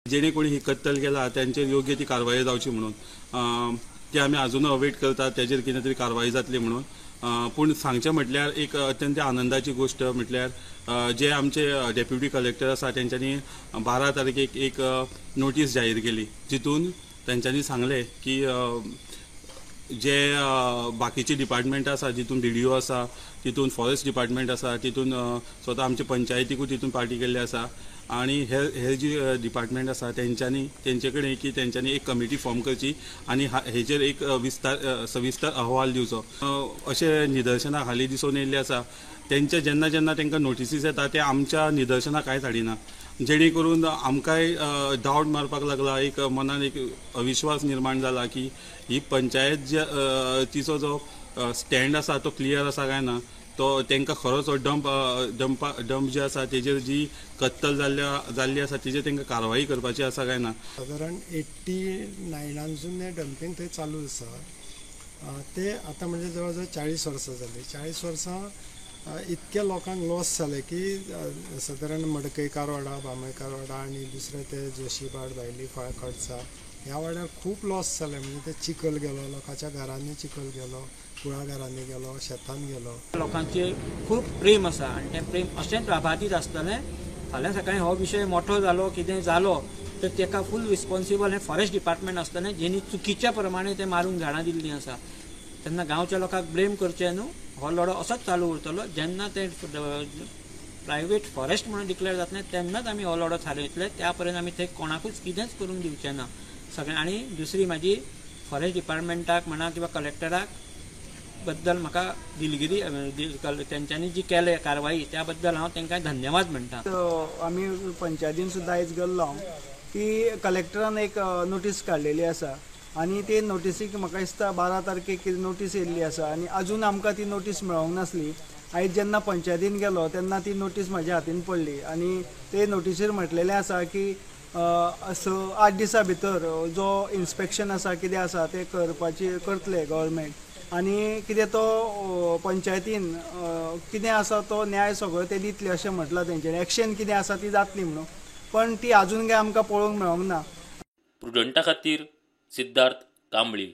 जेणे कोणी ही कत्तल केला त्यांचेर योग्य ती कारवाई जावची म्हणून ते आमी अजून अवेट करतात तेजेर कितें तरी कारवाई जातली म्हणून। पूण सांगचें म्हटल्यार एक अत्यंत आनंदाची गोष्ट म्हटल्यार जे आमचे डेप्युटी कलेक्टर आसा तेंच्यांनी 12 तारखेक एक नोटीस जाहीर केली जितून तेंच्यांनी सांगले की जे बाकीचे डिपार्टमेंट आसा जितून DDO आसा तितून फॉरेस्ट डिपार्टमेंट आसा तितून स्वता आमचे पंचायतीकूय तितून पार्टी केल्ली आसा आनी हेर जी डिपार्टमेंट आसा तेंचे कडेन की तेंच्यांनी एक कमिटी फॉर्म करची आनी हेजेर एक सविस्तर अहवाल दिवचो अशें निदर्शनाक हालीं दिसून येयल्लें आसा। तेंचे जेन्ना जेन्ना तांकां नोटिसीस येता ते आमच्या निदर्शनाक कांयच हाडिना जेणे करून आमकांय डावट मारपाक लागला एक मनान एक अविश्वास निर्माण जाला की ही पंचायत तिचो जो स्टँड आसा तो क्लियर आसा काय ना तो तांकां खरोच डंप जे आसा तेजेर जी कत्तल जाल्ली आसा तेजेर तांकां कारवाई करपाची आसा काय ना। साधारण 89 हें डंपिंग थंय चालू आसा ते आतां म्हणजे जवळ जवळ 40 वर्सां जाली। 40 वर्सां इतक्या लोकांक लॉस जाले की साधारण मडकयकार वाडा बांबयकार वाडा आनी दुसरे ते जोशीपाड भायली खडसा ह्या वाड्यार खूब लॉस जाले। म्हणजे ते चिखल गेलो लोकांच्या घरांनी चिखल गेलो कुळाघरांनी गेलो शेतान गेलो। लोकांचे खूब प्रेम आसा आनी तें प्रेम अशेंच अबाधीत आसतलें। फाल्यां सकाळीं हो विशय मोठो जालो कितें जालो तर ताका फूल रिस्पॉन्सिबल हें फॉरेस्ट डिपार्टमेंट आसतलें जेणी चुकीच्या प्रमाणे ते मारून झाडां दिल्लीं आसा तेन्ना गांवच्या लोकांक ब्लेम करचें न्हू। हो लढो असोच चालू उरतलो जेन्ना ते प्रायवेट फॉरेस्ट म्हणून डिक्लेअर जातलें तेन्नाच आमी हो लढो थारयतले त्या पर्यंत आमी थंय कोणाकूच कितेंच करूंक दिवचें ना सगळें। आनी दुसरी म्हाजी फॉरेस्ट डिपार्टमेंटाक म्हणा किंवा कलेक्टराक बद्दल म्हाका दिलगिरी तेंच्यांनी जी केले कारवाई त्या बद्दल हांव तांकां धन्यवाद म्हणटा। आमी पंचायतीन सुद्दां आयज गेल्लो की कलेक्टरान एक नोटीस काडलेली आसा आनी ते नोटिसीक म्हाका दिसता 12 तारखेक नोटीस येयल्ली आसा आनी अजून आमकां ती नोटीस मेळोंक नासली। आयज जेन्ना पंचायतीन गेलो तेन्ना ती नोटीस म्हाज्या हातीन पडली आनी ते नोटीसीर म्हटलेलें आसा की 8 दिसां भितर जो इन्स्पेक्शन आसा कितें आसा ते करतले गव्हर्मेंट आनी कितें तो पंचायतीन कितें आसा तो न्याय सगळो ते दितले अशें म्हटलां तेंच्यांनी। एक्शन कितें आसा ती जातली म्हणून पण ती अजून काय आमकां पळोवंक मेळोंक ना। प्रुडंटा खातीर सिद्धार्थ कांबळी।